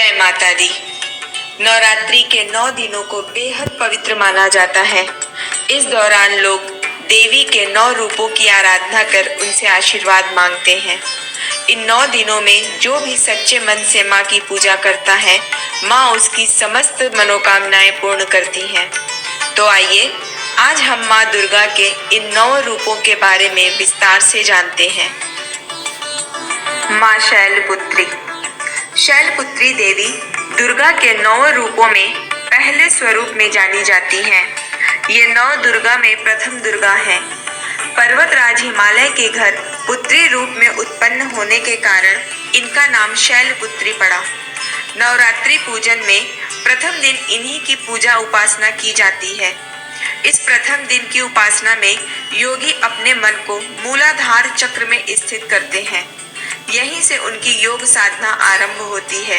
जय माता दी। नवरात्रि के 9 दिनों को बेहद पवित्र माना जाता है। इस दौरान लोग देवी के 9 रूपों की आराधना कर उनसे आशीर्वाद मांगते हैं। इन 9 दिनों में जो भी सच्चे मन से माँ की पूजा करता है, माँ उसकी समस्त मनोकामनाएं पूर्ण करती हैं। तो आइए आज हम माँ दुर्गा के इन 9 रूपों के बारे में विस्तार से जानते हैं। माँ शैलपुत्री। शैलपुत्री देवी दुर्गा के 9 रूपों में पहले स्वरूप में जानी जाती हैं। ये 9 दुर्गा में प्रथम दुर्गा हैं। पर्वतराज हिमालय के घर पुत्री रूप में उत्पन्न होने के कारण इनका नाम शैलपुत्री पड़ा। नवरात्रि पूजन में प्रथम दिन इन्हीं की पूजा उपासना की जाती है। इस प्रथम दिन की उपासना में योगी अपने मन को मूलाधार चक्र में स्थित करते हैं। यहीं से उनकी योग साधना आरंभ होती है।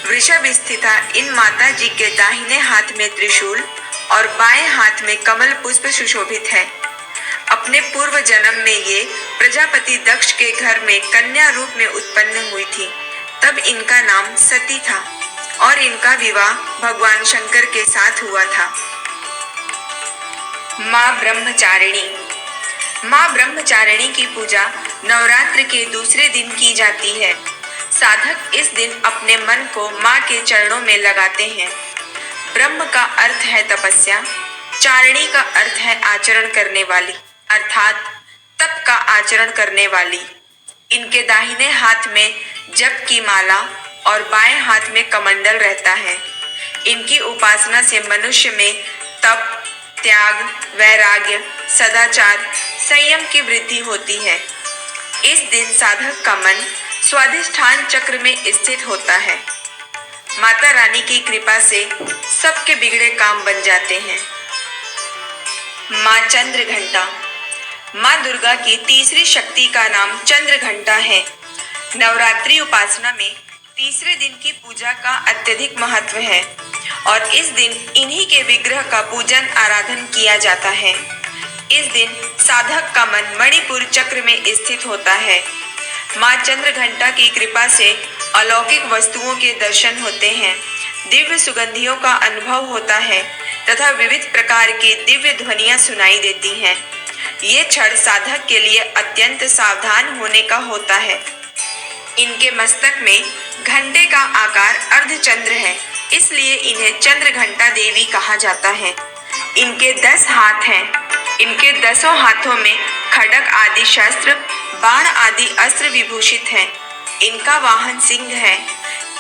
वृषभ स्थिता इन माता जी के दाहिने हाथ में त्रिशूल और बाएं हाथ में कमल पुष्प सुशोभित है। अपने पूर्व जन्म में ये प्रजापति दक्ष के घर में कन्या रूप में उत्पन्न हुई थी। तब इनका नाम सती था और इनका विवाह भगवान शंकर के साथ हुआ था। माँ ब्रह्मचारिणी। माँ ब्रह्मचारिणी की पूजा नवरात्र के दूसरे दिन की जाती है। साधक इस दिन अपने मन को माँ के चरणों में लगाते हैं। ब्रह्म का अर्थ है तपस्या, चारिणी का अर्थ है आचरण करने वाली, अर्थात तप का आचरण करने वाली। इनके दाहिने हाथ में जप की माला और बाएं हाथ में कमंडल रहता है। इनकी उपासना से मनुष्य में तप, त्याग, वैराग्य, सदाचार, संयम की वृद्धि होती है। इस दिन साधक का मन स्वाधिष्ठान चक्र में स्थित होता है। माता रानी की कृपा से सबके बिगड़े काम बन जाते हैं। माँ चंद्र घंटा। माँ दुर्गा की तीसरी शक्ति का नाम चंद्र घंटा है। नवरात्रि उपासना में तीसरे दिन की पूजा का अत्यधिक महत्व है और इस दिन इन्हीं के विग्रह का पूजन आराधन किया जाता है। इस दिन साधक का मन मणिपुर चक्र में स्थित होता है। माँ चंद्र घंटा की कृपा से अलौकिक वस्तुओं के दर्शन होते हैं, दिव्य सुगंधियों का अनुभव होता है तथा विविध प्रकार की दिव्य ध्वनियां सुनाई देती हैं। ये क्षण साधक के लिए अत्यंत सावधान होने का होता है। इनके मस्तक में घंटे का आकार अर्धचंद्र है, इसलिए इन्हें चंद्र घंटा देवी कहा जाता है। इनके 10 हाथ हैं। इनके 10 हाथों में खड्ग आदि शस्त्र, बाण आदि अस्त्र विभूषित हैं। इनका वाहन सिंह है।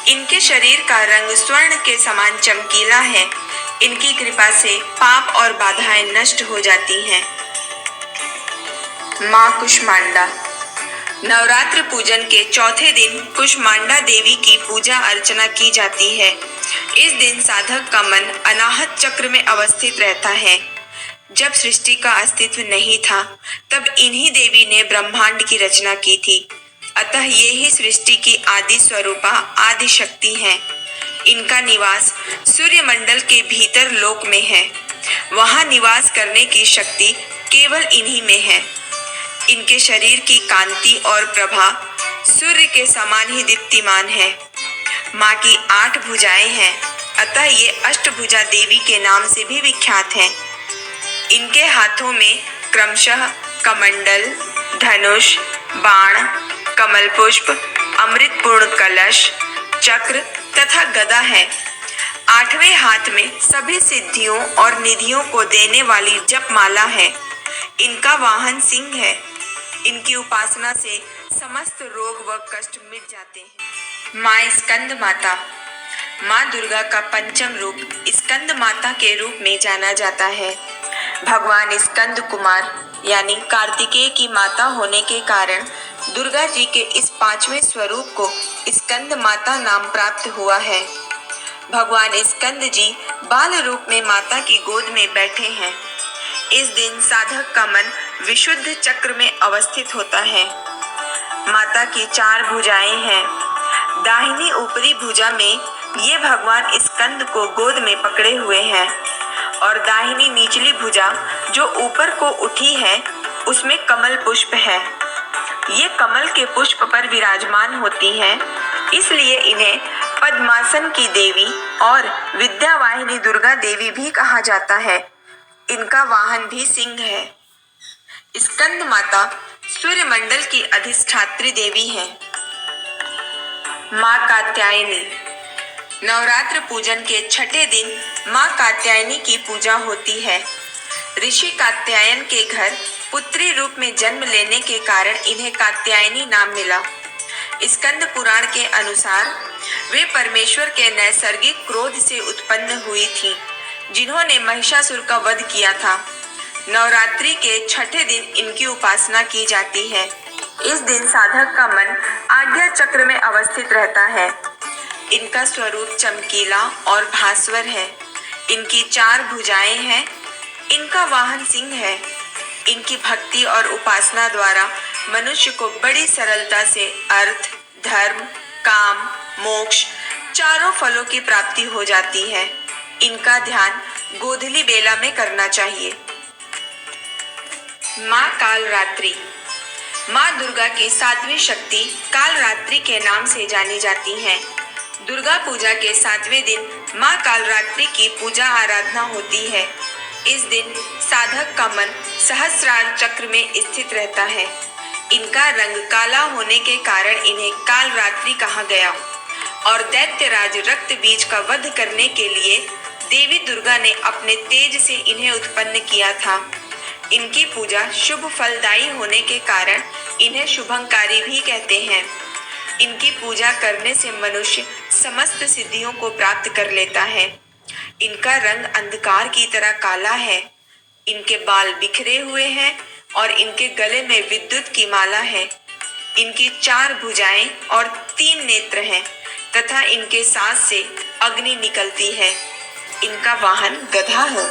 इनके शरीर का रंग स्वर्ण के समान चमकीला है। इनकी कृपा से पाप और बाधाएं नष्ट हो जाती हैं। माँ कुष्मांडा। नवरात्र पूजन के चौथे दिन कुष्मांडा देवी की पूजा अर्चना की जाती है। इस दिन साधक का मन अनाहत चक्र में अवस्थित रहता है। जब सृष्टि का अस्तित्व नहीं था, तब इन्हीं देवी ने ब्रह्मांड की रचना की थी। अतः ये ही सृष्टि की आदि स्वरूपा आदि शक्ति हैं। इनका निवास सूर्य मंडल के भीतर लोक में है। वहां निवास करने की शक्ति केवल इन्हीं में है। इनके शरीर की कांति और प्रभा सूर्य के समान ही दीप्तिमान है। माँ की 8 भुजाएं हैं, अतः ये अष्टभुजा देवी के नाम से भी विख्यात हैं। इनके हाथों में क्रमशः कमंडल, धनुष, बाण, कमल पुष्प, अमृतपूर्ण कलश, चक्र तथा गदा है। 8वें हाथ में सभी सिद्धियों और निधियों को देने वाली जपमाला है। इनका वाहन सिंह है। इनकी उपासना से समस्त रोग व कष्ट मिट जाते हैं। माँ स्कंद माता। माँ दुर्गा का पंचम रूप स्कंद माता के रूप में जाना जाता है। भगवान स्कंद कुमार यानी कार्तिकेय की माता होने के कारण दुर्गा जी के इस 5वें स्वरूप को स्कंद माता नाम प्राप्त हुआ है। भगवान स्कंद जी बाल रूप में माता की गोद में बैठे हैं। इस दिन साधक का मन विशुद्ध चक्र में अवस्थित होता है। माता की 4 भुजाएं हैं। दाहिनी ऊपरी भुजा में ये भगवान स्कंद को गोद में पकड़े हुए हैं और दाहिनी निचली भुजा जो ऊपर को उठी है उसमें कमल पुष्प है। ये कमल के पुष्प पर विराजमान होती हैं, इसलिए इन्हें पद्म पद्मासन की देवी और विद्यावाहिनी दुर्गा देवी भी कहा जाता है। इनका वाहन भी सिंह है। स्कंद माता सूर्य मंडल की अधिष्ठात्री देवी है। माँ कात्यायनी। नवरात्र पूजन के छठे दिन माँ कात्यायनी की पूजा होती है। ऋषि कात्यायन के घर पुत्री रूप में जन्म लेने के कारण इन्हें कात्यायनी नाम मिला। स्कंद पुराण के अनुसार वे परमेश्वर के नैसर्गिक क्रोध से उत्पन्न हुई थीं, जिन्होंने महिषासुर का वध किया था। नवरात्रि के छठे दिन इनकी उपासना की जाती है। इस दिन साधक का मन आज्ञा चक्र में अवस्थित रहता है। इनका स्वरूप चमकीला और भास्वर है। इनकी 4 भुजाएं हैं। इनका वाहन सिंह है। इनकी भक्ति और उपासना द्वारा मनुष्य को बड़ी सरलता से अर्थ, धर्म, काम, मोक्ष चारों फलों की प्राप्ति हो जाती है। इनका ध्यान गोधूली बेला में करना चाहिए। माँ कालरात्रि। माँ दुर्गा की 7वीं शक्ति कालरात्रि के नाम से जानी जाती हैं। दुर्गा पूजा के 7वें दिन माँ कालरात्रि की पूजा आराधना होती है। इस दिन साधक का मन सहस्रार चक्र में स्थित रहता है। इनका रंग काला होने के कारण इन्हें कालरात्रि कहा गया और दैत्यराज रक्त बीज का वध करने के लिए देवी दुर्गा ने अपने तेज से इन्हें उत्पन्न किया था। इनकी पूजा शुभ फलदायी होने के कारण इन्हें शुभंकारी भी कहते हैं। इनकी पूजा करने से मनुष्य समस्त सिद्धियों को प्राप्त कर लेता है। इनका रंग अंधकार की तरह काला है। इनके बाल बिखरे हुए हैं और इनके गले में विद्युत की माला है। इनकी 4 भुजाएं और 3 नेत्र हैं तथा इनके सांस से अग्नि निकलती है। इनका वाहन गधा है।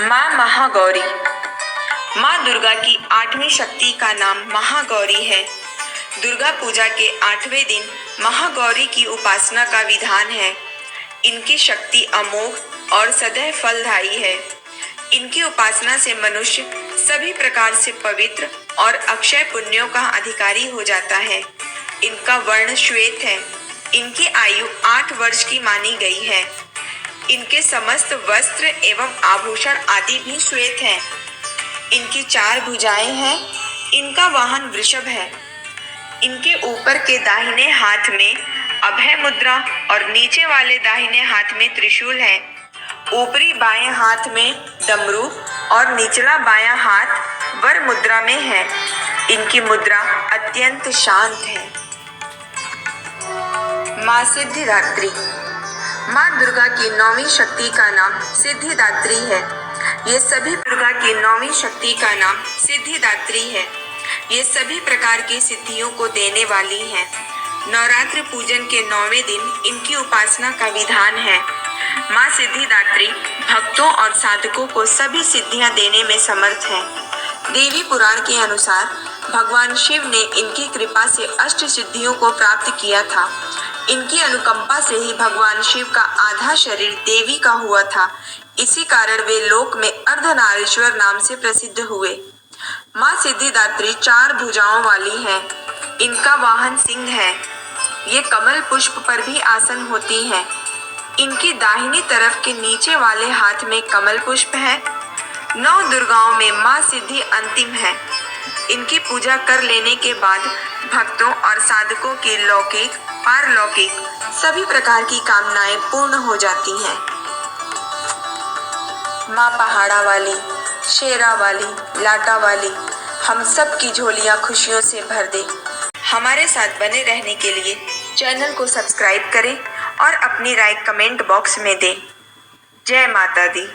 माँ महागौरी। माँ दुर्गा की 8वीं शक्ति का नाम महागौरी है। दुर्गा पूजा के 8वें दिन महागौरी की उपासना का विधान है। इनकी शक्ति अमोघ और सदैव फलदायी है। इनकी उपासना से मनुष्य सभी प्रकार से पवित्र और अक्षय पुण्यों का अधिकारी हो जाता है। इनका वर्ण श्वेत है। इनकी आयु 8 वर्ष की मानी गई है। इनके समस्त वस्त्र एवं आभूषण आदि भी श्वेत हैं। इनकी 4 भुजाएं हैं। इनका वाहन वृषभ है। इनके ऊपर के दाहिने हाथ में अभय मुद्रा और नीचे वाले दाहिने हाथ में त्रिशूल है। ऊपरी बाएं हाथ में डमरू और निचला बायां हाथ वर मुद्रा में है। इनकी मुद्रा अत्यंत शांत है। माँ सिद्धिदात्री। माँ दुर्गा की 9वीं शक्ति का नाम सिद्धिदात्री है। ये सभी दुर्गा की 9वीं शक्ति का नाम सिद्धिदात्री है। ये सभी प्रकार की सिद्धियों को देने वाली हैं। नवरात्र पूजन के 9वें दिन इनकी उपासना का विधान है। माँ सिद्धिदात्री भक्तों और साधकों को सभी सिद्धियां देने में समर्थ है। देवी पुराण के अनुसार भगवान शिव ने इनकी कृपा से अष्ट सिद्धियों को प्राप्त किया था। इनकी अनुकंपा से ही भगवान शिव का आधा शरीर देवी का हुआ था। इसी कारण वे लोक में अर्धनारीश्वर नाम से प्रसिद्ध हुए। माँ सिद्धिदात्री 4 भुजाओं वाली है। इनका वाहन सिंह है। ये कमल पुष्प पर भी आसन होती है। इनकी दाहिनी तरफ के नीचे वाले हाथ में कमल पुष्प है। 9 दुर्गाओं में माँ सिद्धि अंतिम है। इनकी पूजा कर लेने के बाद भक्तों और साधकों की लौकिक, पारलौकिक सभी प्रकार की कामनाएं पूर्ण हो जाती हैं। माँ पहाड़ा वाली, शेरा वाली, लाटा वाली हम सब की झोलियां खुशियों से भर दे। हमारे साथ बने रहने के लिए चैनल को सब्सक्राइब करें और अपनी राय कमेंट बॉक्स में दें। जय माता दी।